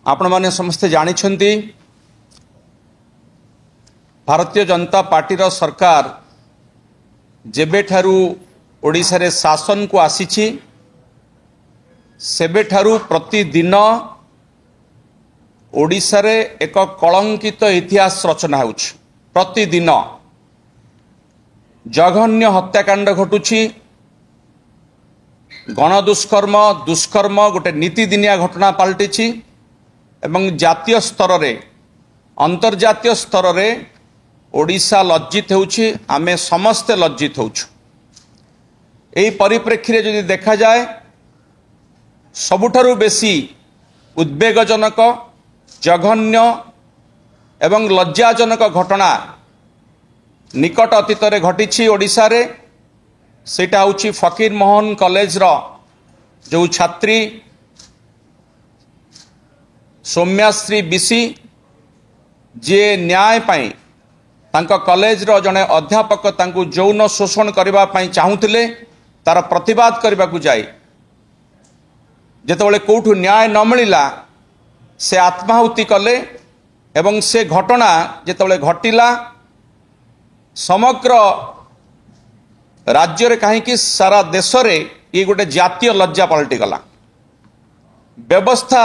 आपण माने समस्ते जानिछंती भारतीय जनता पार्टी रो सरकार जेबेठारू ओडिशा रे शासन को आसीछि सेबेठारू प्रतिदिन ओडिशा रे एक कलंकित इतिहास रचना होउछि। प्रतिदिन जघन्य हत्याकांड घटुछि, गणदुष्कर्म दुष्कर्म गोटे नीतिदिनिया घटना पलटिछि एवं जातीय स्तर रे अंतर्जातीय स्तर रे ओडिशा लज्जित होउछि। आमे समस्ते लज्जित होउछु। एही परिप्रेक्षी रे यदि देखा जाए सबुठारु बेसी उद्वेगजनक जघन्य एवं लज्जाजनक घटना निकट अतीत रे घटिछि ओडिशा रे। सेटा होउछि फकीर मोहन कॉलेज रो जो छात्री सौम्याश्री बिसी जे न्याय पाई तांका कॉलेज रो जने अध्यापक तांकु यौन शोषण करबा पाई चाहुथिले तार प्रतिवाद करबा को जाय जेतेबेले कोठु न्याय न मिलिला से आत्माहुति कले एवं से घटना जेतेबेले घटिला समग्र राज्य रे कहीं कि सारा देश रे ये गोटे जातीय लज्जा पलटि गला। व्यवस्था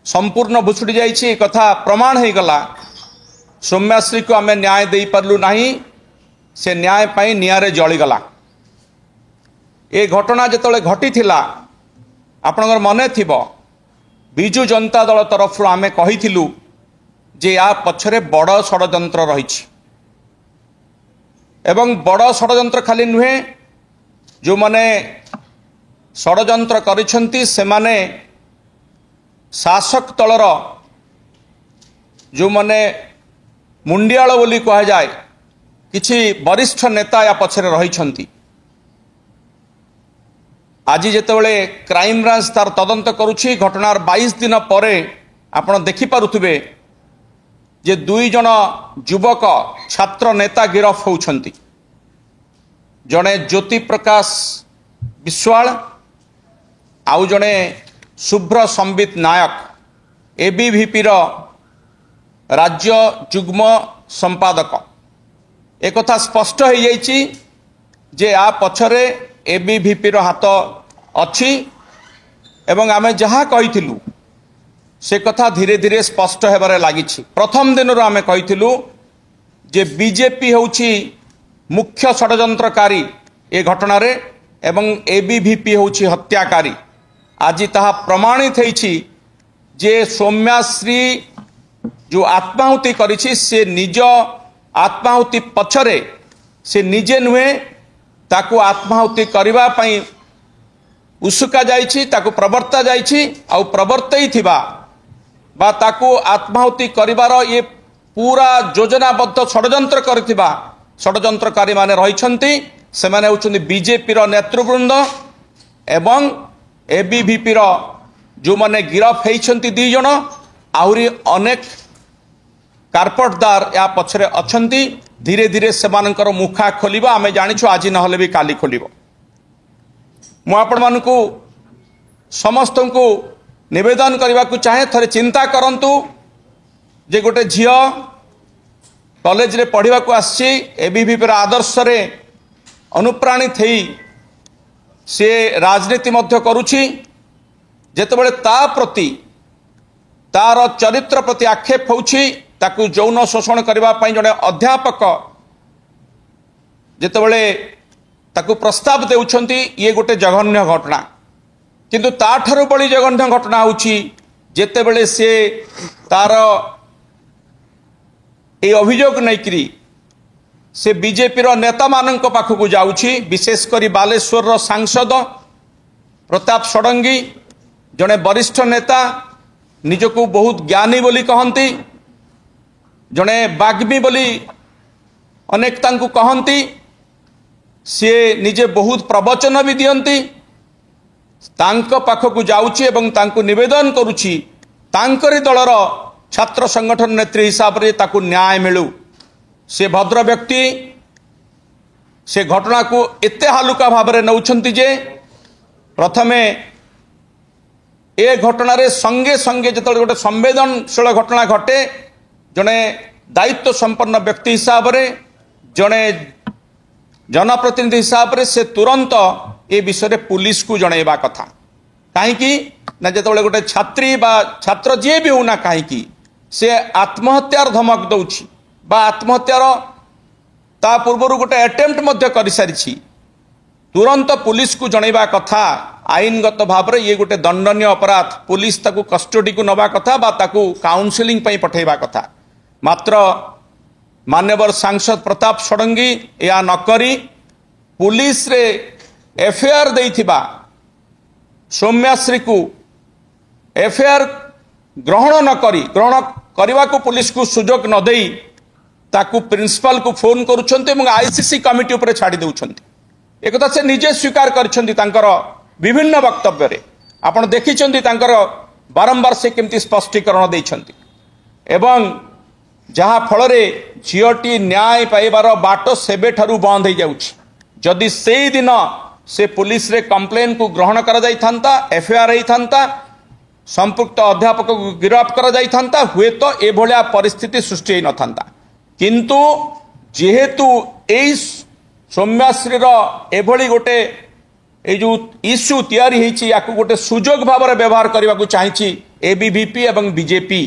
संपूर्ण भुसुड़ी जाइछि कथा प्रमाण हो गला। सौम्याश्री को आमे न्याय दे पारलु नहीं, से न्याय पाई नियारे जली गला। ए घटना जेतले घटी थिला आपनकर मने थिबो बिजु जनता दल तरफ आमे कहिथिलु जे या पछरे बड़ षडयंत्र रहिछि एवं बड़ षडयंत्र खाली नुहे जो माने षडयंत्र करिसंती से माने शासक तलर जो माने मुंडियाल बोली कहा जाए किछि वरिष्ठ नेता या पछरे रहिसंती। आज जेतेबेले क्राइम ब्रांच तार तदंत करुछि घटनार 22 दिन परे आपण देखि पारुथिबे जे 2 जन युवक छात्र नेता गिरफ होउछंती। जने ज्योति प्रकाश विश्वाल आउ जने शुभ्र संबित नायक एबीवीपी रो राज्य जुग्म संपादक। एक कथा स्पष्ट हो जाइछि जे आ पछरे एबीवीपी रो हाथ अछि एवं आमे जहाँ कहिथिलु से कथा धीरे धीरे स्पष्ट हेबारे लागिछि। प्रथम दिन रो आमे कहिथिलु जे बीजेपी होउछि मुख्य षडयंत्रकारी ए घटना रे एवं एबीवीपी होउछि हत्याकारी। आज ताहा प्रमाणित होइछि जे सौम्याश्री जो आत्माहुति करिछि से निज आत्माहुति पछरे से निजे नुहे ताकू आत्माहुति करबा पई उसुका जाइछि, ताकू प्रवर्ता जाइछि आ प्रवर्तई थिबा बा ताकू आत्माहुति करिवार ये पूरा योजनाबद्ध षडयंत्र करथिबा षडयंत्रकारी माने रहिछंती। से माने होउछंती बीजेपी रो नेतृवृंद एवं एबीवीपी रो जो माने गिरफ हेइछंती 2 जन आहुरी अनेक कारपटदार या पछरे अछंती। धीरे धीरे सेमानकर मुखा खोलिबा आमे जानिछु, आज नहले भी काली खोलिबो। मु आपण मानकु समस्तंकु निवेदन करबा को चाहे थरे चिंता करंतु जे गोटे झियो कॉलेज रे पढ़िबा को आछि एबीवीपी रा आदर्श रे अनुप्राणित हेई से राजनीति मध्य करुछि। जेतेबेले ता प्रति तार चरित्र प्रति आक्षेप होउछि ताकू यौन शोषण करबा पई जने अध्यापक जेतेबेले ताकू प्रस्ताव देउछंती ये गोटे जघन्य घटना। किंतु ताठारु बड़ी जघन्य घटना होउछि जेतेबेले से तार ए अभियोग नैकरी से बीजेपी रो नेता मानक पाखकू जाउछि। विशेष करी बालेश्वर रो सांसद प्रताप षडंगी जने वरिष्ठ नेता निजको बहुत ज्ञानी बोली कहंती, जने बाग्मी बोली अनेक तांकु कहंती। से निजे बहुत प्रवचन भी दियंती। तांको पाखकू जाउछि एवं तांकु निवेदन करुछि तांकरी दलर छात्र संगठन नेत्री हिसाब रे ताकू न्याय मिलू। से भद्र व्यक्ति से घटना को एते हालुका भाव में नौछंती जे प्रथमे ए घटन संगे संगे जो गोटे संवेदनशील घटना घटे जड़े दायित्व संपन्न व्यक्ति हिसाब से जड़े जनप्रतिनिधि हिसाब से तुरंत ए विषय पुलिस को जनइबा कथा कहीं ना जो गोटे छात्री बा छात्र जी भी होना कहीं से आत्महत्यार धमक दौची बा आत्महत्यार ता पूर्व गोटे अटेम्प्ट कर सारी तुरंत पुलिस को जनइबा कथा आईनगत भाव में ये गोटे दंडनीय अपराध पुलिस ताकू कस्टडी को नवा कथा बा ताकू काउंसिलिंग पई पठेबा कथा मात्र मान्यवर सांसद प्रताप षडंगी या नकरी पुलिस रे एफआईआर देइथिबा सौम्याश्री को एफआईआर ग्रहण न करी ग्रहण करने को पुलिस को सुजोग न देई ताकू प्रिंसिपल को फोन करुछन्ते एवं आईसीसी कमिटी उपरे छाड़ी देउछन्ते एक कथा से निजे स्वीकार करछन्ती तांकर विभिन्न वक्तव्य रे आपण देखिछन्ती तांकर बारंबार से केमती स्पष्टीकरण देइछन्ती एवं जहाँ फल झीटी न्याय पाइबार बाट सेबे ठारू बंद हो जाउछि जदि से दिन से पुलिस रे कंप्लेन को ग्रहण करा जाई थांता एफआईआर होई थांता संपुक्त अध्यापक को गिरफ्त करा जाई थांता हुए तो ए भलिया परिस्थिति सृष्टि होई न थांता किंतु जेहेतु एई सौम्याश्री एभली गोटे ए जो इश्यू तैयारी होईछि याकू गोटे सुजोग भाव में व्यवहार करने को चाहिए एबीवीपी एवं बीजेपी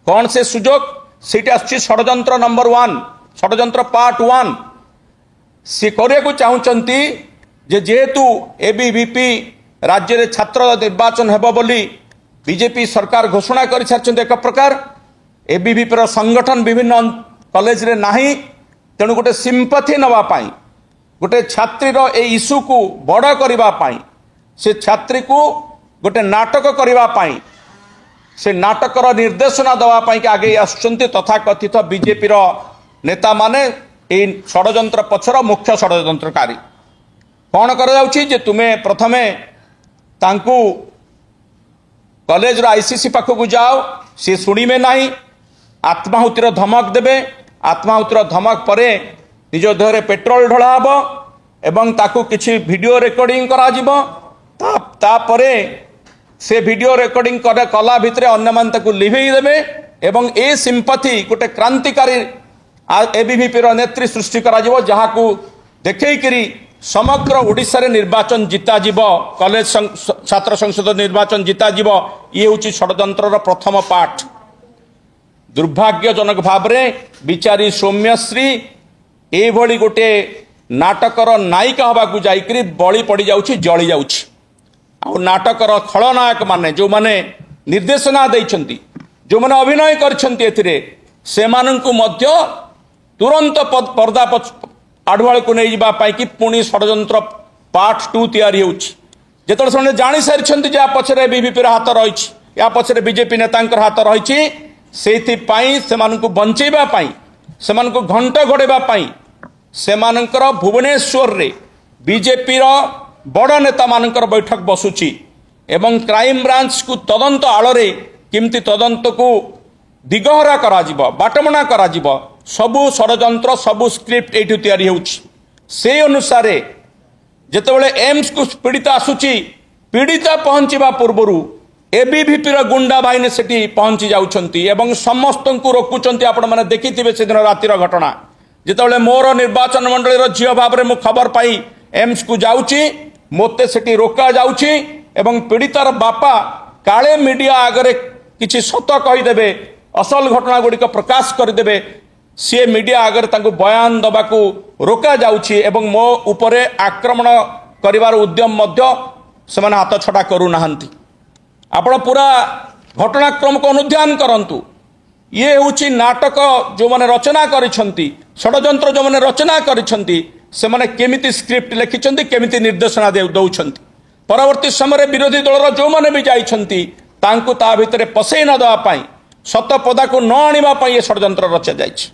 कौन से सुजोग सीट आसछि षडयंत्र नंबर 1 षडयंत्र पार्ट 1 से करने को चाहूँगी जेहेतु एबीवीपी राज्य में छात्र निर्वाचन हेबो बोली बीजेपी सरकार घोषणा कर सारी एक प्रकार एबीवीपी संगठन विभिन्न कॉलेज रे नाही तेणु गोटे सिंपथी नवापाई गोटे छात्रीर ए इश्यू को बड़ करने से छात्री को गोटे नाटक करने से नाटकर निर्देशना दवापाई आगे आसुचंती तथा कथित बीजेपी नेता माने ए षडयंत्र पछर मुख्य षडयंत्रकारी कौन कर तुम्हें प्रथमे तांकू कॉलेज आईसीसी पाखक जाओ सी शुणवे ना आत्माहुतिर धमक देवे आत्माहुतिर धमक परे निज देहरे पेट्रोल ढला हम एवं ताकू किछि वीडियो रेकर्डिंग करा जिवो तापरे से वीडियो रेकर्डिंग कला भितर अन्य मान ताकू लिभेई देबे एवं ए सिंपथी गोटे क्रांतिकारी एबीवीपी नेत्री सृष्टि करा जिवो जहाकू देखैकरी समग्र ओडिशा रे निर्वाचन जिता जीवो कॉलेज छात्र संसद निर्वाचन जिता जीवो ये होची षडयंत्रर प्रथम पाठ दुर्भाग्यजनक भाव में बिचारी सौम्यश्री एभली गोटे नाटकर नायिका हवाकू जाइकरी बळी पड़ी जाउछि जळी जाउछि आ नाटकर खलनायक माने जो माने निर्देशना देइछन्ती जो माने अभिनय करछन्ती एथिरे सेमानंकु मध्य तुरंत पर्दा आढ़ुआल को नहीं जावा कि पुणी षडयंत्र पार्ट 2 तैयारी होउछि जेतले से जानि सारिछन्ती जे पछरे बीजेपी हाथ रही या पछरे बीजेपी नेतांकर हाथ रही सेथिपाई सेमानंकु बंचेबा पाई सेमानंकु घंट घोड़ेबा पाई सेमानंकर भुवनेश्वर रे बीजेपी बड़ नेता मानकर बैठक बसुची एवं क्राइम ब्रांच को तदंत आଳରେ किमती तदंत को दिगहरा करा जिवो बाटमणा करा जिवो सबु षडयंत्र सबु स्क्रिप्ट एठु तैयारी होउछि से अनुसार जेतेबेले एम्स को पीड़िता आसुची पीड़िता पहुंचीबा पूर्वरु एबीवीपी गुंडा बाहिनी सेठी पहुंची जाउछंती एवं समस्त को रोकुचंती आपण माने देखिथिबे से दिन रातिर घटना जेतेबेले मोर निर्वाचन मंडली झील भाव में मु खबर पाई एम्स को जाउची मोते सेठी रोका जाउची एवं पीड़ितार बापा काले मीडिया आगरे किछि सत कहीदेवे असल घटना गुड़िक प्रकाश करदेवे सी मीडिया आगरे तांको बयान दबाकू रोका जाउची एवं मो उपरे आक्रमण करिवार उद्यम मध्य सेमाने हाथ छड़ा करू नाहंती आपण पूरा घटनाक्रम को अनुध्यान करंतु ये होची नाटक जो माने रचना करिसंती षडयंत्र जो माने रचना करिसंती से माने केमिति स्क्रिप्ट लिखिसंती केमिति निर्देशना दउछंती परवर्ती समय विरोधी दलर जो माने भी जाइछंती तांकु ता भितरे पसई न दवा पाई सत पदा को न आनिबा पाई ये षडयंत्र रचा जाइछि।